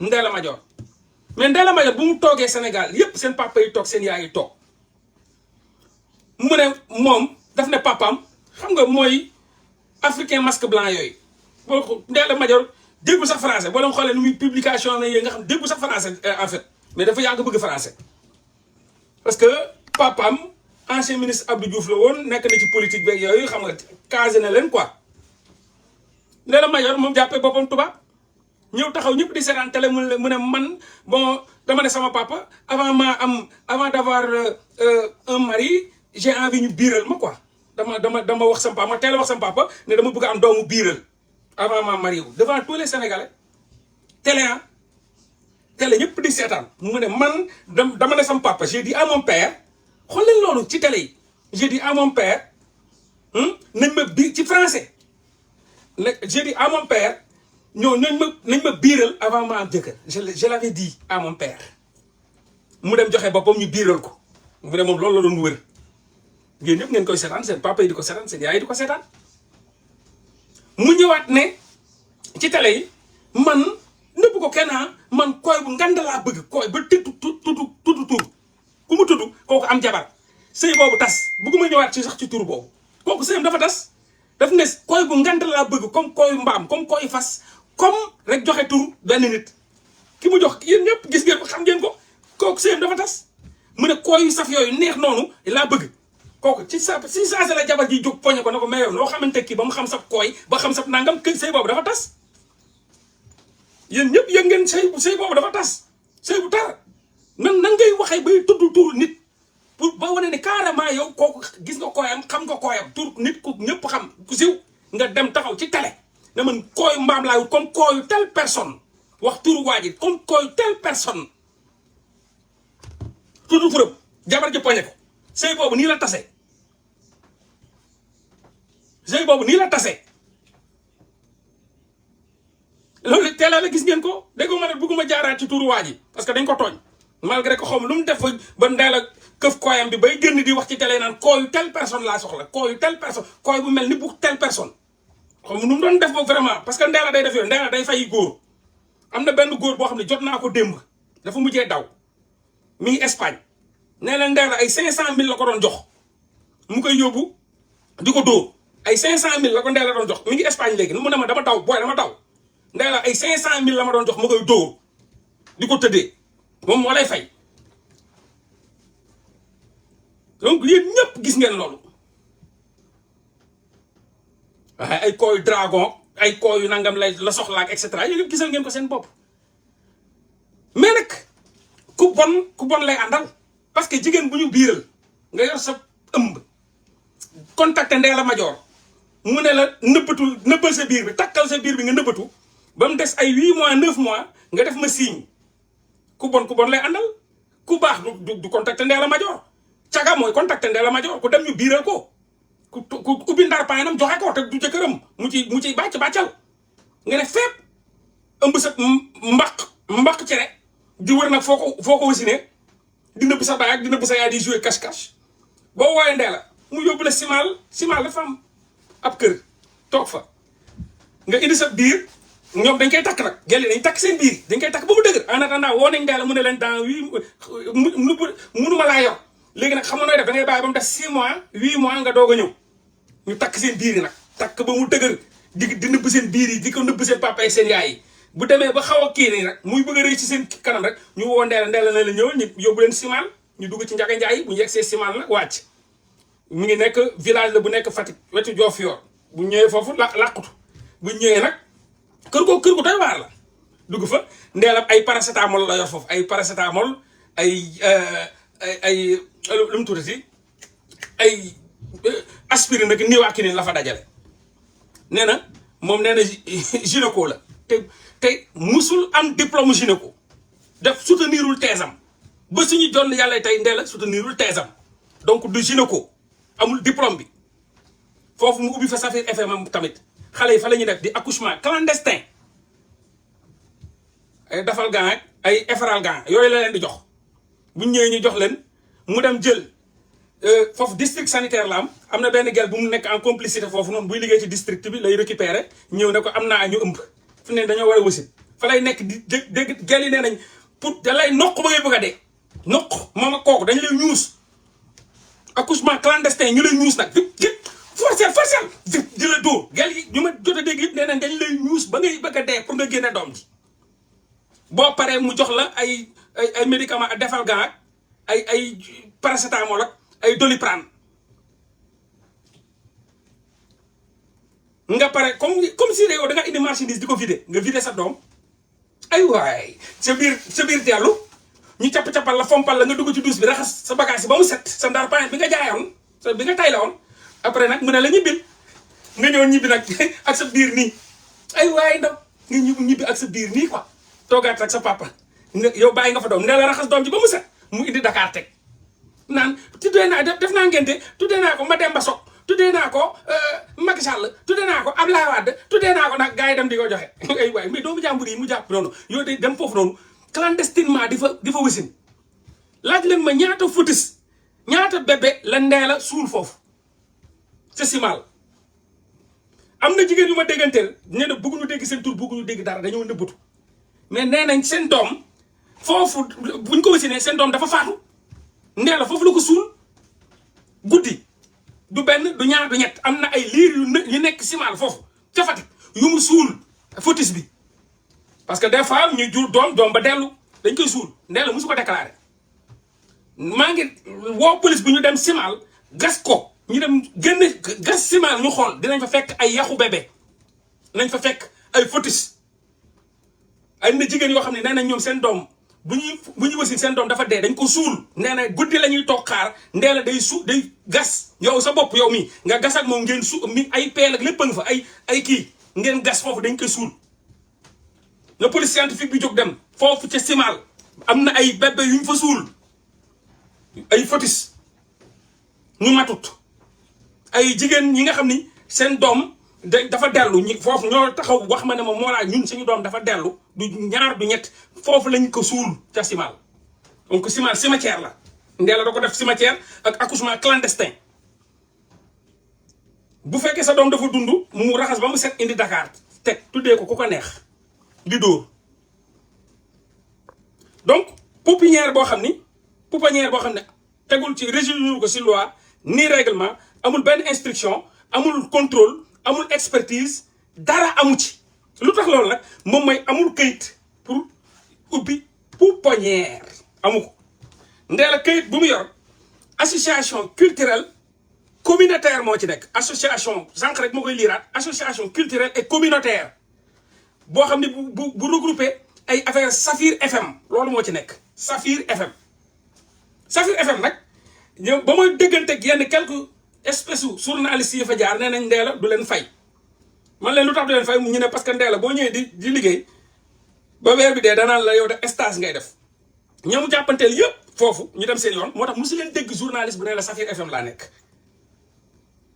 Ndella Madior mais Ndella Madior bu mu toogee Sénégal yépp seen papa yi toog seen yaay yi toog mu ne moom daf ne papaam xam nga mooy africain masque blanc yooyu boo Ndella Madior déggu sax français boo leen xoolee nu muy publication na yooyu nga xam déggu sax français en fait mais dafa yàgg bëgg français parce que papaam ancien ministre Abdou Diouf la woon nekk na ci politique beeg yooyu xam nga casé na leen quoi Ndella Madior moom jàppee boppam tubaab ñëw taxaw ñëpp di seetaan télé mu ne man bon dama ne sama papa avant d'avoir un mari j'ai envie ñu biiral ma quoi dama wax sama papa ma teel a wax sama papa ne dama bëgg am doomu biiral avant ma marié wu devant tous les Sénégalais télé ñëpp di seetaan mu ne man dama ne sama papa j'ai dit à mon père xool leen loolu ci télé yi j'ai dit à mon père nañ ma bi ci français j'ai dit à mon père nañ ma biiral avant ma am jëkkër je l'avais dit à mon père mu dem joxe boppam ñu biiral ko mu ne moom loolu la doon wër yéen ñëpp ngeen koy seetaan seen papa yi di ko seetaan seen yaay yi di ko seetaan mu ñëwaat ne ci télé yi man nëbb ko kenn man koy bu ngand laa bëgg koy ba tudd tur ku mu tudd kooku am jabar sëy boobu tas bëgguma ñëwaat ci sax ci tur boobu kooku sëyam dafa tas daf ne koy bu ngand laa bëgg comme koy mbaam comme koy fas comme rek joxe tur benn nit ki mu jox yéen ñëpp gis ngeen ko xam ngeen ko kooku sëyam dafa tas mu ne koy yu saf yooyu neex noonu laa bëgg kooku ci saa la jabar ji jóg poñe ko ne ko mais yow loo xamante kii ba mu xam sab kooy ba xam sab nangam kë sëy boobu dafa tas yéen ñëpp yëg ngeen sëy boobu dafa tas sëy bu tar nan ngay waxee bay tudd tur nit pour ba wane ne carrément yow kooku gis nga kooyam xam nga kooyam tur nit ku ñëpp xam ku siw nga dem taxaw ci télé ne man kooyu mbaam laa wut comme kooyu telle personne wax turu waa ji comme kooyu telle personne tudd turam jabar ji poñe ko sëy boobu nii la tase loolu teel la gis ngeen ko déggoo ma ne bëgguma jaaraat ci turu waa ji parce que dañ ko tooñ malgré que xaw ma lu mu def ba Ndella këf kooyam bi bay génn di wax ci télé naan kooyu telle personne laa soxla kooyu telle personne kooy bu mel ni bu telle personne xaw ma nu mu doon def ba vraiment parce que Ndella day def yooyu Ndella day fay góor am na benn góor boo xam ne jot naa ko démb dafa mujjee daw mi ngi Espagne nee na Ndella ay 500000 la ko doon jox mu koy yóbbu di ko dóor ay 500000 la ko Ndella doon jox mi ngi Espagne léegi mu ne ma dama daw booy dama daw Ndella ay 500000 la ma doon jox ma koy dóor di ko tëddee moom moo lay fay donc yéen ñëpp gis ngeen loolu waaye ay kooyu dragon ay kooyu nangam la soxlaak et cetera yéen ñëpp gisal ngeen ko seen bopp mais nag ku bon lay àndal parce que jigéen bu ñu biiral nga yor sa ëmb contacté Ndella Madior mu ne la nëbbal sa biir bi takkal sa biir bi nga nëbbatu ba mu des ay 8 mois 9 mois nga def ma signe ku bon lay àndal ku baax du contacté Ndella Madior caga mooy contacté Ndella Madior ku dem ñu biiral ko ku ubbi ndar paanam joxe ko te du jëkkëram mu ciy bàccal nga ne fépp ëmb sa mbaq cere di wër nag foo ko wasinee di nëbb sa baay ak di nëbb sa yaay di jouer cache-cache boo wooyee Ndella mu yóbbu la Simal dafa am ab kër toog fa nga indi sa biir ñoom dañ koy takk nag gel yi dañ takk seen biir dañ koy takk ba mu dëgër en attendant woo nañ Ndella mu ne leen dans 8 munuma laa yor léegi nag xam nga nooy def da ngay bàyyi ba mu def 6 mois 8 mois nga doog a ñëw ñu takk seen biir yi nag takk ba mu dëgër di nëbb seen biir yi di ko nëbb seen papa ak seen yaay yi bu demee ba xaw a kii nii rek muy bëgg a rëy ci seen kanam rek ñu woo Ndella na la ñëwal ñu yóbbu leen Simal ñu dugg ci Njaga Njaay bu ñu yegsee Simal nag wàcc mu ngi nekk village la bu nekk Fatick wetu Diofior bu ñëwee foofu làqutu bu ñëwee nag kër gu doy waar la dugg fa Ndella ay paracétamol la yor foofu ay paracétamol ay lu mu tuddati ay aspirine nag niwaakinine la fa dajale nee na moom nee na gynéco la te musul am diplôme gynéco def soutenirul teesam ba suñu jonn yàlla tey Ndella soutenirul teesam donc du gynéco amul diplôme bi foofu mu ubbi fa Safir FM tamit xale yi fa la ñuy def di accouchement clandestin ay dafal gan ak ay efaral gan yooyu la leen di jox bu ñëwee ñu jox leen mu dem jël foofu district sanitaire la am na benn gel bu mu nekk en complicité foofu noonu buy liggéey ci district bi lay récupérer ñëw ne ko am naa ñu ëmb fi ne dañoo war a wasit fa lay nekk di dégg gel yi nee nañ pour da lay noq ba ngay bëgg a dee noq moom ak kooku dañ lay ñuus accouchement clandestin ñu lay ñuus nag forcel di la dóor gel yi ñu ma jot a dégg yëpp nee nañ dañ lay ñuus ba ngay bëgg a dee pour nga génne doom ji boo paree mu jox la ay médicament defal gan ak ay paracétamol ak ay doliprane nga pare comme si yow da nga indi marchandise di ko vider nga vider sa doom ay waay sa biir dellu ñu capp-cappal la fompal la nga dugg ci douche bi raxas sa bagage yi ba mu set sa ndar paan bi nga jaayoon sa bi nga tay la woon après nag mu ne la ñibbil nga ñëw ñibbi nag ak sa biir nii ay waay ndaw nga ñibbi ak sa biir nii quoi toogaat ak sa papa yow bàyyi nga fa doom ne la raxas doom ji ba mu set mu indi Dakar teg naan tuddee naa def naa ngénte tuddee naa ko Mademba Sock tuddee naa ko Macky Sall tuddee naa ko Abdoulaye Wade tuddee naa ko nag gars yi dem di ko joxe ay waay mais doomu jàmbur yi mu jàpp noonu yow day dem foofu noonu clandestinement di fa wisin laaj leen ma ñaata fœtus ñaata bébé la Ndella suul foofu ca Simal am na jigéen yu ma dégganteel nee na bëgguñu dégg seen tur bëgguñu dégg dara dañoo nëbbatu mais nee nañ seen doom foofu buñ ko wasinee seen doom dafa faatu Ndella foofu la ko suul guddi du benn du ñaar du ñett am na ay liir yu nekk Simal foofu ca Fatick yu mu suul fœtus bi parce que des fois ñu jur doom ba dellu dañ koy suul Ndella musu ko déclaré maa ngi woo police bu ñu dem Simal gas ko ñu dem génne gas Simal ñu xool dinañ fa fekk ay yaxu bébé nañ fa fekk ay fœtus ay na jigéen yoo xam ne nee nañ ñoom seen doom bu ñuy wasin seen doom dafa dee dañ ko suul nee na guddi la ñuy toog xaar Ndella day gas yow sa bopp yow mi nga gas ak moom ngeen mi ay peel ak lépp a nga fa ay kii ngeen gas foofu dañ koy suul na police scientifique bi jóg dem foofu ca Simal am na ay bébé yu ñu fa suul ay fœtus ñu matut ay jigéen ñi nga xam ni seen doom dafa dellu ñi foofu ñoo taxaw wax ma ne ma Mollah ñun suñu doom dafa dellu du ñaar du ñett foofu lañ ko suul ca Simal donc Simal cimetière la Ndella da ko def cimetière ak accouchement clandestin bu fekkee sa doom dafa dund mu raxas ba mu set indi Dakar teg tuddee ko ku ko neex di dóor donc pouponnière boo xam ne tegul ci régime ko ci loi ni règlement amul benn instruction amul contrôle amul expertise dara amu ci lu tax loolu nag moom mooy amul këyit pour ubbi pouponnière amu ko Ndella këyit bu mu yor association culturelle communautaire moo ci nekk association sànq rek moo koy liiraat association culturelle et communautaire boo xam ne bu regroupé ay affaire Safir FM loolu moo ci nekk Safir FM nag ñoom ba ma dégganteeg yenn quelques espèces u journalistes yi fa jaar nee nañ Ndella du leen fay man leen lu tax du leen fay ñu ne parce que Ndella boo ñëwee di liggéey ba weer bi dee danaan la yow def stage ngay def ñoomu jàppanteel yëpp foofu ñu dem seen yoon moo tax mosu leen dégg journaliste bu ne la Safir FM laa nekk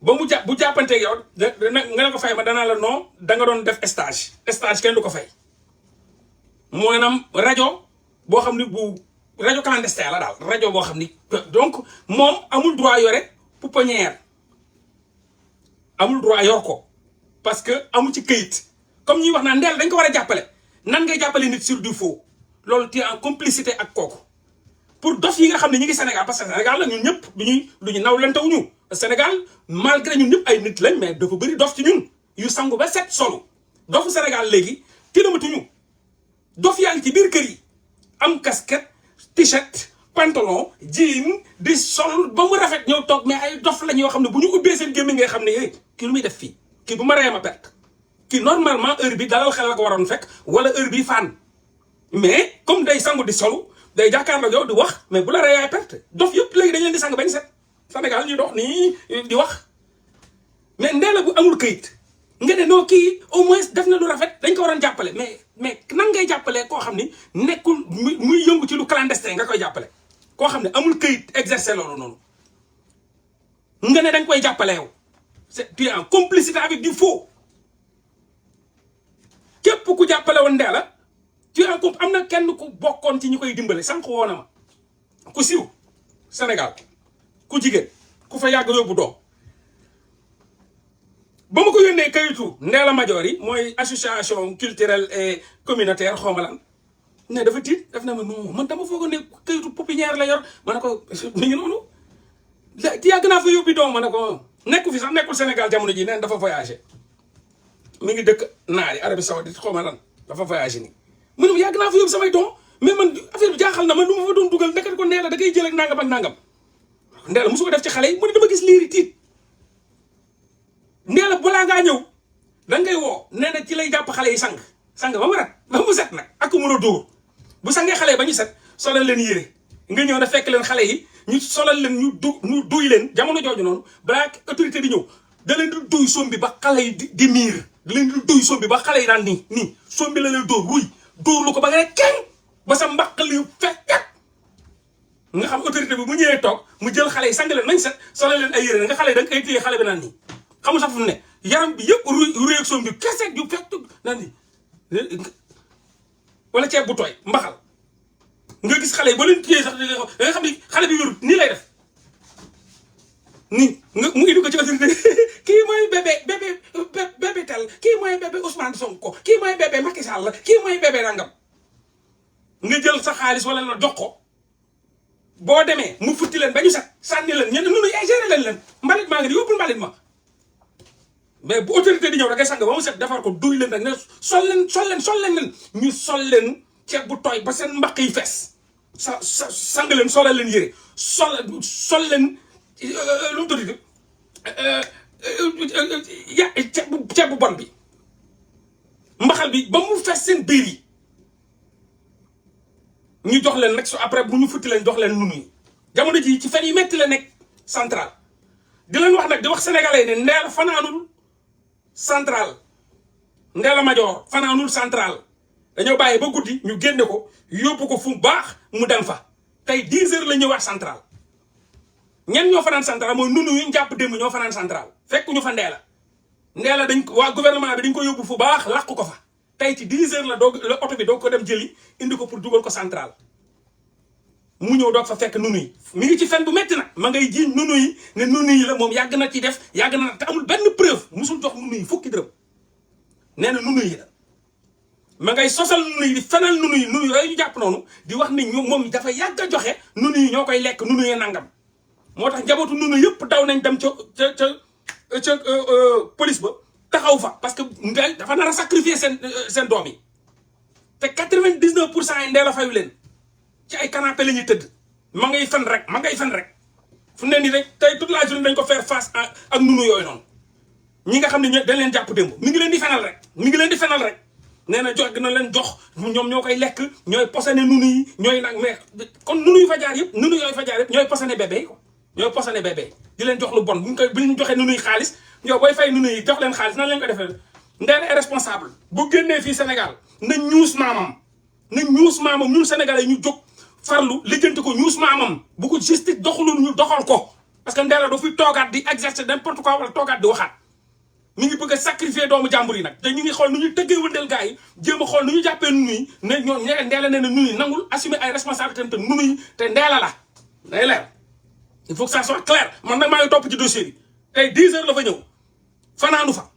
ba bu jàppanteeg yow nga ne ko fay ma danaa la non da nga doon def stage kenn du ko fay maanaam rajo boo xam ni bu rajo clandestin la daal rajo boo xam ni donc moom amul droit yore pouponnière amul droit yor ko parce que amu ci këyit comme ñuy wax naa Ndella dañ ko war a jàppale nan ngay jàppale nit sur du faux loolu tu es en complicité ak kooku pour dof yi nga xam ne ñu ngi Sénégal parce que Sénégal la ñun ñëpp lu ñu naw lantewuñu Sénégal malgré ñun ñëpp ay nit lañ mais dafa bëri dof ci ñun yu sangu ba set solo dofu Sénégal léegi tilamatuñu dof yaa ngi ci biir kër yi am casquette t-shirt pantalon jean di sol ba mu rafet ñëw toog mais ay dof lañ yoo xam ne bu ñu ubbee seen gémmiñ ngay xam ne kii lu muy def fii kii bu ma reyee ma perte kii normalement heure bi dalal xel la ko waroon fekk wala heure bi fan mais comme day sangu di solu day jàkkaarloo yow di wax mais bu la reyee perte dof yëpp léegi dañ leen di sang bañ set Sénégal ñuy dox nii di wax mais Ndella bu amul këyit nga ne noo kii au moins def na lu rafet dañ ko waroon jàppale mais nan ngay jàppalee koo xam ni nekkul muy yëngu ci lu clandestin nga koy jàppale koo xam ne amul këyit exercer loolu noonu nga ne da nga koy jàppale yow c'est tu es en complicité avec du faux képp ku jàppale woon Ndella tu es en am na kenn ku bokkoon ci ñi koy dimbale sànq woo na ma ku siiw Sénégal ku jigéen ku fa yàgg yóbbu doom ba ma ko yónnee kayitu Ndella Madior yi mooy association culturelle et communautaire xawma lan ne dafa tiit daf na ma non man dama foog ne kayitu pépinière la yor ma ne ko mi ngi noonu yàgg naa fa yóbbi doom ma ne ko nekku fi sax nekkul Sénégal jamono ji neen dafa voyagé mi ngi dëkk naari Arabie Saoudite xawma lan dafa voyagé nii mu ne yàgg naa fa yóbbu samay doom mais man affaire bi jaaxal na man lu ma fa doon dugal ndeket ko Ndella da ngay jël ak nangam ak nangam Ndella musu ko def ci xale yi mu ne dama gis liiri tiit Ndella balaa ngaa ñëw da ngay woo nee na ci lay jàpp xale yi sang ba mu rat ba mu set nag ak mën a dóor bu sangee xale yi ba ñu set solal leen yére nga ñëw na fekk leen xale yi ñu solal leen ñu duy leen jamono jooju noonu balaa autorité di ñëw da leen di duy sombi ba xale yi di miir da leen di duy sombi ba xale yi daan nii sombi la leen dóor wuy dóor lu ko ba nga ne kenn ba sa mbaq li fekkat nga xam autorité bi bu ñëwee toog mu jël xale yi sang leen nañ set solal leen ay yére nga xale yi da nga koy téye xale bi naan nii xamul sax fu mu ne yaram bi yëpp ruyeeg sombi kese ju fekk naan nii wala ceeb bu tooy mbaxal nga gis xale yi ba leen téye sax da nga xam ni xale bi wérut nii lay def nii nga mu indi ko ci autorité kii mooy bébé tel kii mooy bébé Ousmane Sonko kii mooy bébé Macky Sall kii mooy bébé nangam nga jël sa xaalis wala la jox ko boo demee mu futti leen ba ñu set sànni leen ñenn ñun ay géré leen mbalit maa ngi di yóbbul mbalit ma mais bu autorité di ñëw da ngay sang ba mu set defar ko duy leen rek ne sol leen ñu sol leen ceeb bu tooy ba seen mbaq yi fees sang leen solal leen yére sol leen lu mu tudd ceeb bu bon bi mbaxal bi ba mu fees seen biir yi ñu jox leen nag su après bu ñu futti leen jox leen nunu yi jamono ji ci fen yi metti la nekk central di leen wax nag di wax sénégalais ne Ndella fanaanul central Ndella Madior fanaanul central dañoo bàyyi ba guddi ñu génne ko yóbbu ko fu baax mu dem fa tey 10 heures la ñëwaat central ñen ñoo fanaan central mooy nunu yu ñu jàpp démb ñoo fanaan central fekk ñu fa Ndella dañ ko waa gouvernement bi dañ ko yóbbu fu baax làq ko fa tey ci 10 heures la oto bi doog ko dem jëli indi ko pour dugal ko central mu ñëw doog fa fekk nunu yi mi ngi ci fen bu metti nag ma ngay jiiñ nunu yi ne nunu yi la moom yàgg na ci def yàgg na te amul benn preuve musul jox nunu yi fukki dërëm nee na nunu yi la ma ngay sosal nunu yi di fenal nunu yi yooyu ñu jàpp noonu di wax ni moom dafa yàgg a joxe nunu yi ñoo koy lekk nunu yi nangam moo tax njabootu nunu yëpp daw nañ dem ca police ba taxaw fa parce que dafa nar a sacrifier seen doom yi te 99% yi Ndella fayu leen ci ay canapé la ñuy tëdd ma ngay fen rek fu ne nii rek tey toute la journée dañ ko faire face ak nunu yooyu noonu ñi nga xam ne dañ leen jàpp démb mi ngi leen di fenal rek nee na jox na leen jox ñoom ñoo koy lekk ñooy posone nunu yi ñooy nag mais kon nunu yu fa jaar yëpp nunu yooyu fa jaar yëpp ñooy posone bébé yi ko ñooy posone bébé di leen jox lu bon bu ñu joxee nunu yi xaalis yow booy fay nunu yi jox leen xaalis nan leen ko defee Ndella est responsable bu génnee fii Sénégal na ñuus maamam ñun Sénégalais ñu jóg farlu lijjanti ko ñuus maamam bu ko justice doxalul ñu doxal ko parce que Ndella doo fi toogaat di exercer n'importe quoi wala toogaat di waxaat mi ngi bëgg a sacrifier doomu jàmbur yi nag te ñu ngi xool nu ñu tëggee wëndeel gars yi jéem a xool nu ñu jàppee nunu yi ne ñoom Ndella nee na nunu yi nangul assumer ay responsabilités te nunu yi te Ndella la day leer il faut que ça soit clair man nag maa ngi topp ci dossier bi tey 10 heures la fa ñëw fanaanu fa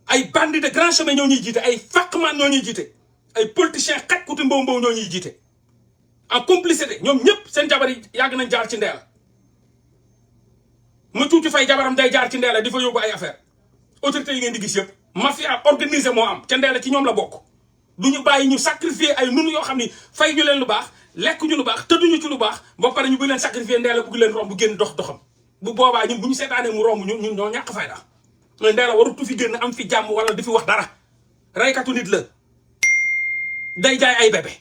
ay bandits de grand chemin ñoo ñuy jiite ay faqman ñoo ñuy jiite ay politiciens xaj kuti mbow ñoo ñuy jiite en complicité ñoom ñëpp seen jabar yi yàgg nañ jaar ci Ndella ma tuuti fay jabaram day jaar ci Ndella di fa yóbbu ay affaire autorités yi ngeen di gis yëpp mafia organisé moo am ca Ndella ci ñoom la bokk du ñu bàyyi ñu sacrifier ay nunu yoo xam ni fay ñu leen lu baax lekk ñu lu baax tëdduñu ci lu baax ba pare ñu bëgg leen sacrifier Ndella bëgg leen romb bu génn doxam bu boobaa ñun bu ñu seetaanee mu romb ñun ñoo ñàkk fayda mais Ndella warutu fi génn am fi jàmm wala di fi wax dara raykatu nit la day jaay ay bébé